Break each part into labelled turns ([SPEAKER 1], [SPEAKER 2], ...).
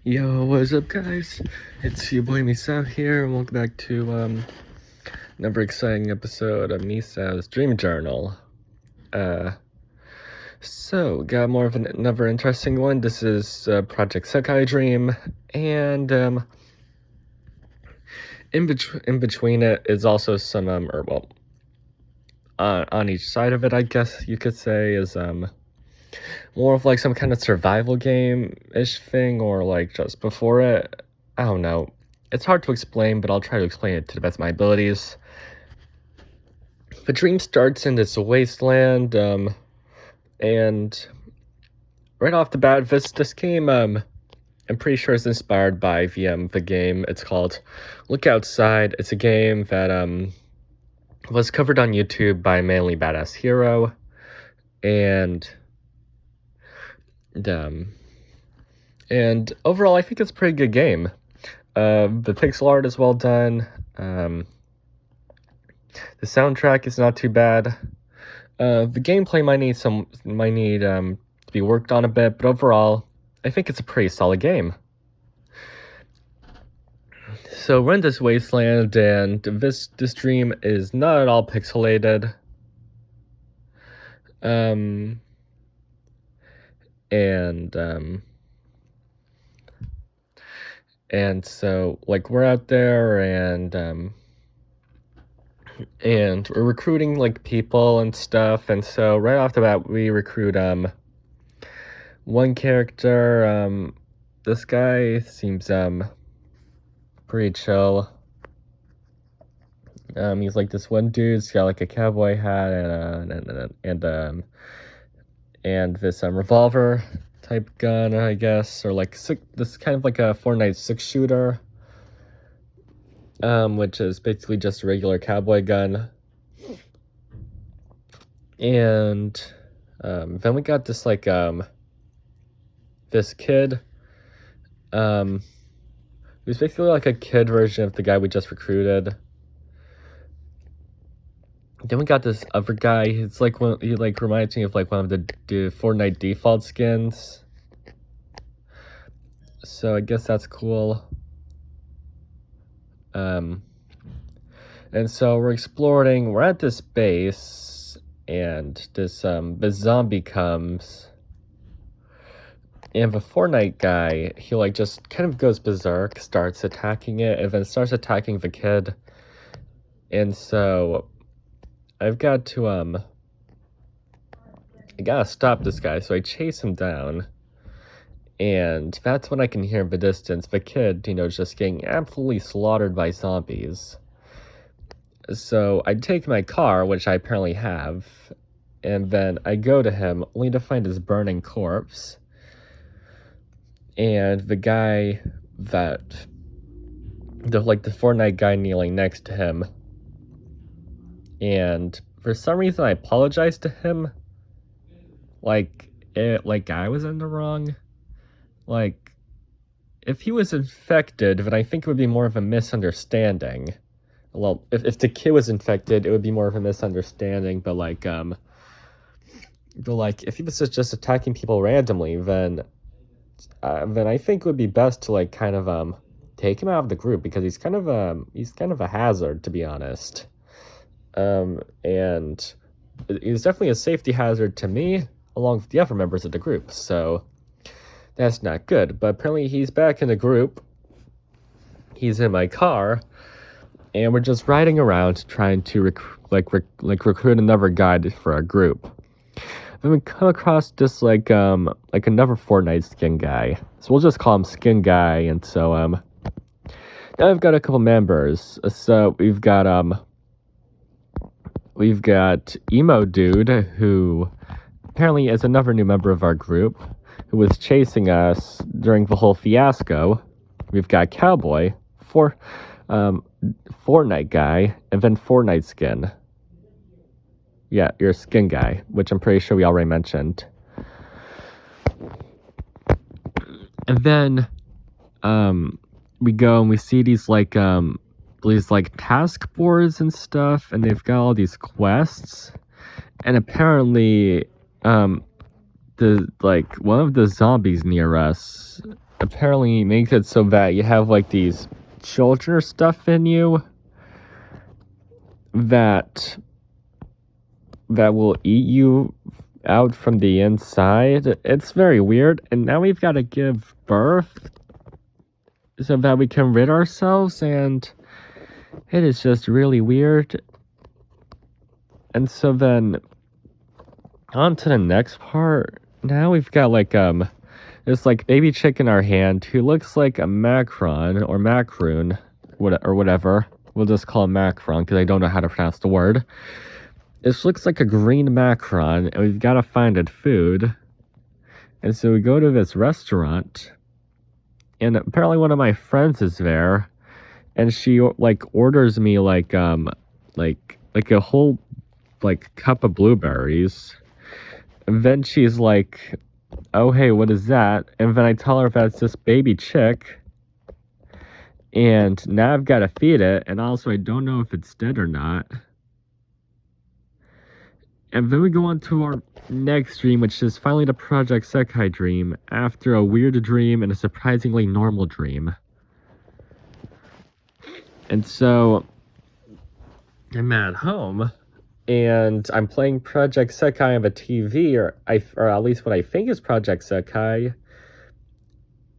[SPEAKER 1] Yo, what's up, guys? It's your boy Misao here, and welcome back to another exciting episode of Misao's Dream Journal. So got more of another interesting one. This is Project Sekai Dream, and in between it is also some on each side of it, I guess you could say, is more of like some kind of survival game-ish thing, or like just before it. I don't know. It's hard to explain, but I'll try to explain it to the best of my abilities. The dream starts in this wasteland, and right off the bat, this game, I'm pretty sure is inspired by the game. It's called Look Outside. It's a game that was covered on YouTube by Manly Badass Hero, and overall, I think it's a pretty good game. The pixel art is well done. The soundtrack is not too bad. The gameplay might need to be worked on a bit, but overall, I think it's a pretty solid game. So we're in this wasteland, and this dream is not at all pixelated. And so like we're out there, and we're recruiting like people and stuff, and so right off the bat we recruit one character. This guy seems pretty chill. He's like this one dude's got like a cowboy hat and this revolver type gun, I guess, or like this kind of like a Fortnite 6-shooter, which is basically just a regular cowboy gun. And then we got this like this kid, who's basically like a kid version of the guy we just recruited. Then we got this other guy. It's like he like reminds me of like one of the Fortnite default skins. So I guess that's cool. And so we're exploring. We're at this base, and this zombie comes. And the Fortnite guy, he like just kind of goes berserk, starts attacking it, and then starts attacking the kid. And so I've got to I gotta stop this guy, so I chase him down. And that's when I can hear in the distance the kid, just getting absolutely slaughtered by zombies. So I take my car, which I apparently have, and then I go to him, only to find his burning corpse. And the guy the Fortnite guy kneeling next to him. And for some reason, I apologized to him. Like I was in the wrong. Like, if he was infected, then I think it would be more of a misunderstanding. Well, if the kid was infected, it would be more of a misunderstanding. But if he was just attacking people randomly, then I think it would be best to like kind of take him out of the group, because he's kind of a hazard, to be honest. And he's definitely a safety hazard to me, along with the other members of the group. So that's not good. But apparently he's back in the group. He's in my car, and we're just riding around trying to recruit another guy for our group. Then we come across this like another Fortnite skin guy. So we'll just call him Skin Guy. And so now I've got a couple members. So we've got Emo Dude, who apparently is another new member of our group, who was chasing us during the whole fiasco. We've got Cowboy, Fortnite guy, and then Fortnite Skin. Yeah, your Skin Guy, which I'm pretty sure we already mentioned. And then we go and we see these task boards and stuff, and they've got all these quests. And apparently one of the zombies near us apparently makes it so that you have like these children stuff in you that will eat you out from the inside. It's very weird, and now we've got to give birth so that we can rid ourselves, and it is just really weird. And so then on to the next part. Now we've got like this like baby chick in our hand who looks like a macron or macroon, or whatever. We'll just call him macron because I don't know how to pronounce the word. This looks like a green macron, and we've got to find it food. And so we go to this restaurant, and apparently one of my friends is there, and she like orders me like a whole like cup of blueberries. And then she's like, "Oh hey, what is that?" And then I tell her that's this baby chick, and now I've got to feed it, and also I don't know if it's dead or not. And then we go on to our next dream, which is finally the Project Sekai dream, after a weird dream and a surprisingly normal dream. And so I'm at home, and I'm playing Project Sekai on the TV, or at least what I think is Project Sekai.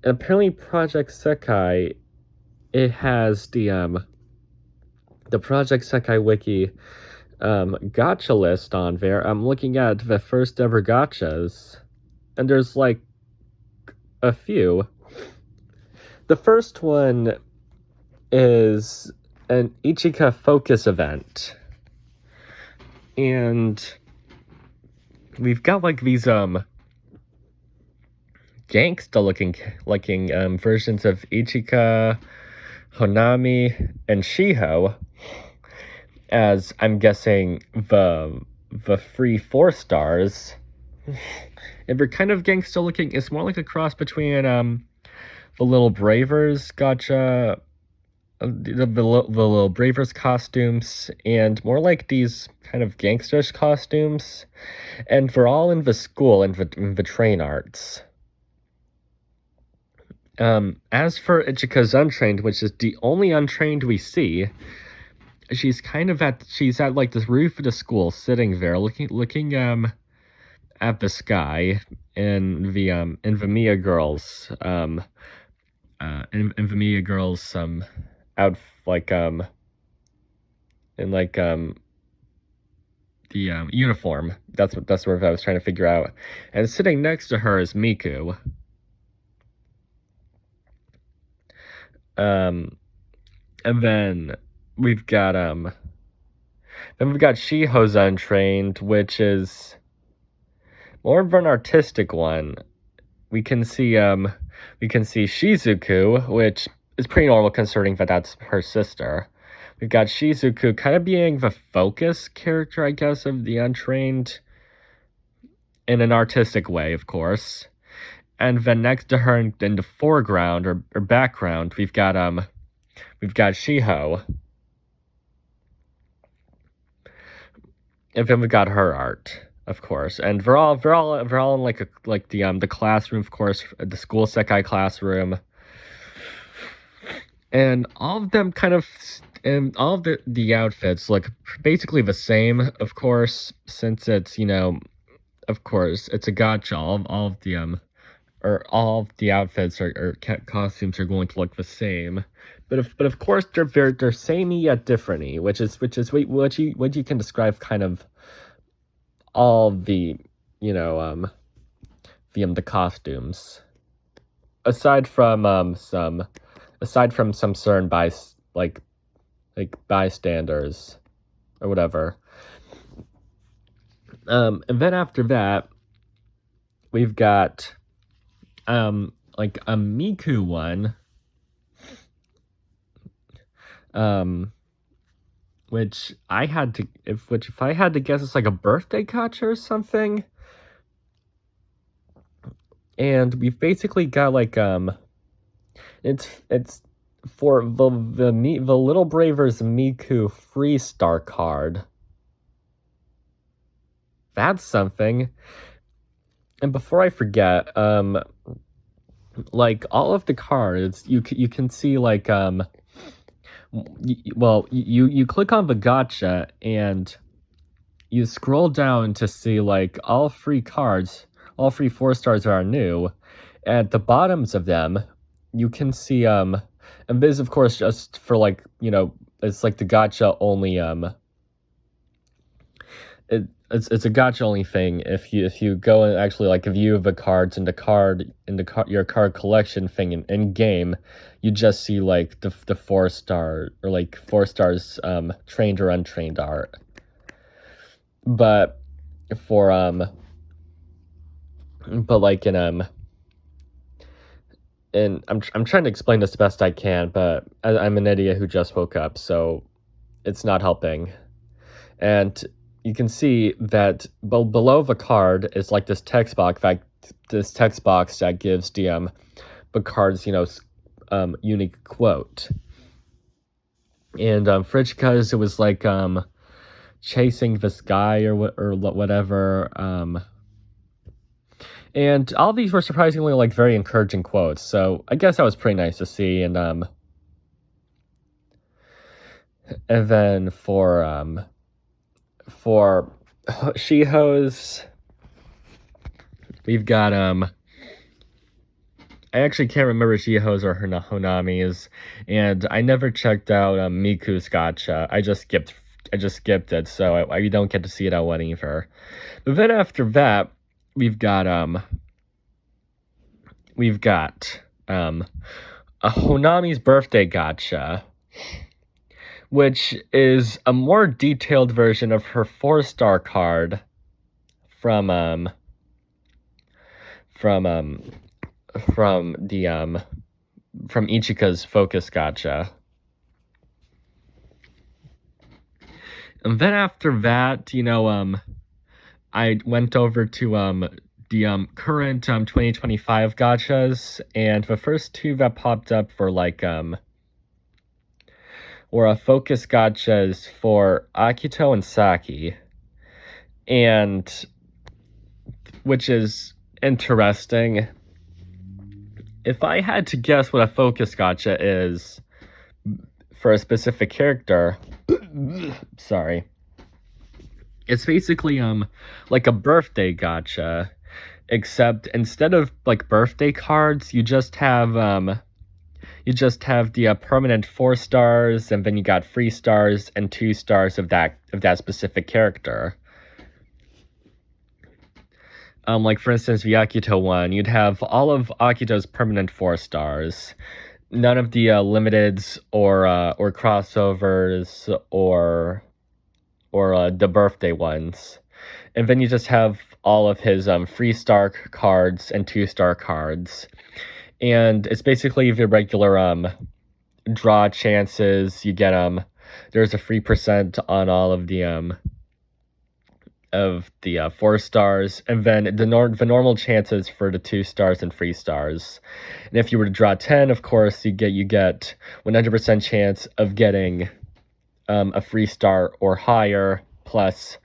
[SPEAKER 1] And apparently Project Sekai, it has the Project Sekai wiki gacha list on there. I'm looking at the first ever gachas, and there's like a few. The first one is an Ichika focus event, and we've got like these gangsta looking versions of Ichika, Honami, and Shiho, as I'm guessing the free 4 stars. And they're kind of gangsta looking. It's more like a cross between the Little Bravers gotcha, the Little Bravers costumes, and more like these kind of gangsterish costumes. And they're all in the school, in the train arts. As for Ichika's untrained, which is the only untrained we see, she's at like the roof of the school, sitting there, looking at the sky in the Mia girls in the Mia girls out like in like the uniform. That's what I was trying to figure out. And sitting next to her is Miku. And then we've got Shiho's untrained, which is more of an artistic one. We can see Shizuku, which is pretty normal considering that that's her sister. We've got Shizuku kind of being the focus character, I guess, of the untrained in an artistic way, of course. And then next to her in the foreground or background, we've got Shiho. And then we got her art, of course, and we're all in like the classroom, of course, the school Sekai classroom, and all of them and all of the outfits look basically the same, of course, since it's of course it's a gacha. All of the outfits or costumes are going to look the same. But of course they're samey yet different-y, which is what you can describe kind of all the the costumes, aside from some certain bystanders or whatever. And then after that we've got like a Miku one, which if I had to guess, it's like a birthday gacha or something. And we've basically got like it's for the Little Bravers Miku free star card. That's something. And before I forget, like all of the cards, you can see like you click on the gotcha and you scroll down to see like all three cards, all three 4 stars are new. At the bottoms of them, you can see and this of course just for like, it's like the gotcha only it's a gotcha only thing. If you go and actually like view the cards in your card collection thing in game, you just see like the 4 star or like 4 stars trained or untrained art. But for but like and I'm trying to explain this best I can, but I'm an idiot who just woke up, so it's not helping. And you can see that below the card is like this text box that gives the card's unique quote. And Frichka's, it was like chasing this guy or whatever. And all these were surprisingly like very encouraging quotes, so I guess that was pretty nice to see. And then for Shiho's, we've got I actually can't remember Shiho's or Honami's, and I never checked out Miku's gotcha. I just skipped it, so I don't get to see that one either. But then after that, we've got a Honami's birthday gotcha, which is a more detailed version of her 4-star card from Ichika's focus gotcha. And then after that, I went over to the current 2025 gotchas, and the first two that popped up were like were focus gotchas for Akito and Saki, and which is interesting. If I had to guess what a focus gotcha is for a specific character, sorry, it's basically like a birthday gotcha, except instead of like birthday cards, you just have the permanent 4 stars, and then you got 3 stars and 2 stars of that specific character. Like for instance, the Akito one, you'd have all of Akito's permanent 4 stars, none of the limiteds or crossovers or the birthday ones, and then you just have all of his 3-star cards and 2-star cards, and it's basically the regular draw chances. You get there's a 3% on all of the 4 stars, and then the normal chances for the 2 stars and 3 stars. And if you were to draw 10, of course, you get 100% chance of getting a 3-star or higher plus.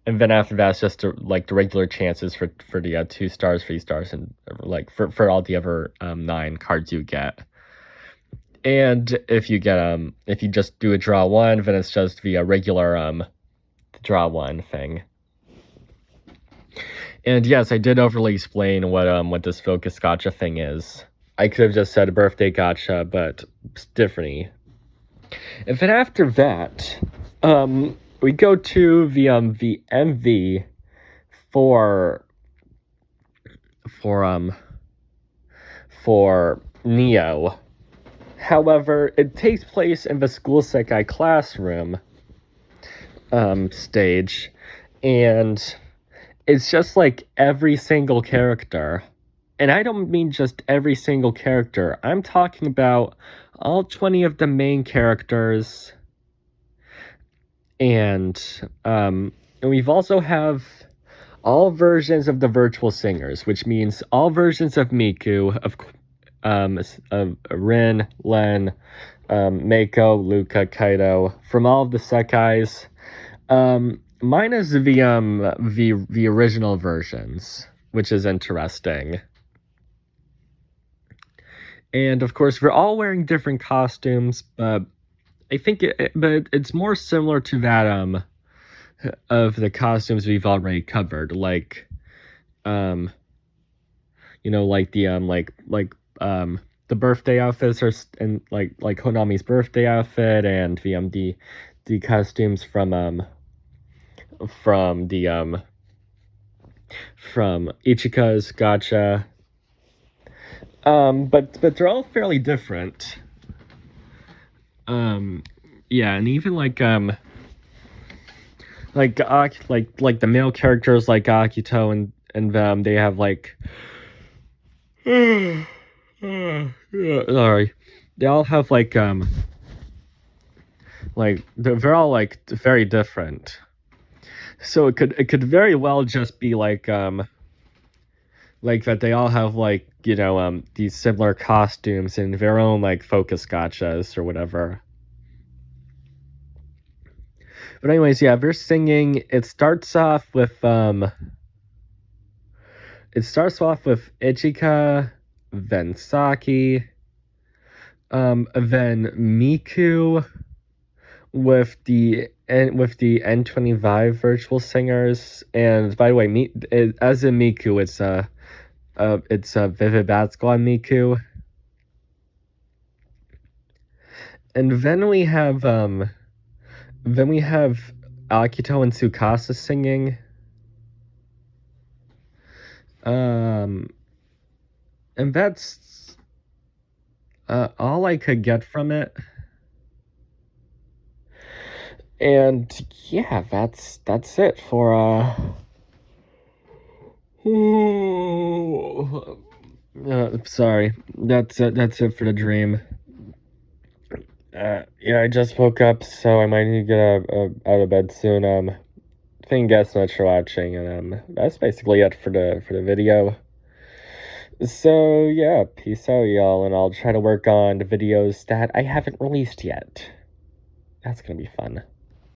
[SPEAKER 1] And then after that, it's just like the regular chances for the 2 stars, 3 stars, and like for all the other 9 cards you get. And if you get if you just do a draw 1, then it's just the regular draw 1 thing. And yes, I did overly explain what this focus gotcha thing is. I could have just said a birthday gotcha, but it's different. And then after that, we go to the MV for Neo. However, it takes place in the School Sekai classroom stage, and it's just like every single character. And I don't mean just every single character. I'm talking about all 20 of the main characters. And we've also have all versions of the virtual singers, which means all versions of Miku, of Rin, Len, Mako, Luca, Kaido, from all of the Sekais. Minus the original versions, which is interesting. And of course, we're all wearing different costumes, but I think it's more similar to that of the costumes we've already covered, like um like the birthday outfits and like Konami's birthday outfit and the costumes from the from Ichika's Gacha. But they're all fairly different. Yeah, and even like the male characters like Akito and they have like sorry, they all have like they're all like very different. So it could very well just be like that they all have like these similar costumes and their own like focus gotchas or whatever. But anyways, yeah, they're singing. It starts off with Ichika, then Saki, then Miku with the N25 virtual singers. And by the way, as in Miku, it's Vivid Bat Squad Miku. And then we have Akito and Tsukasa singing. And that's all I could get from it. And yeah, that's it for sorry. That's it for the dream. Yeah, I just woke up, so I might need to get out of bed soon. Thank you guys so much for watching, and that's basically it for the video. So yeah, peace out, y'all, and I'll try to work on the videos that I haven't released yet. That's gonna be fun.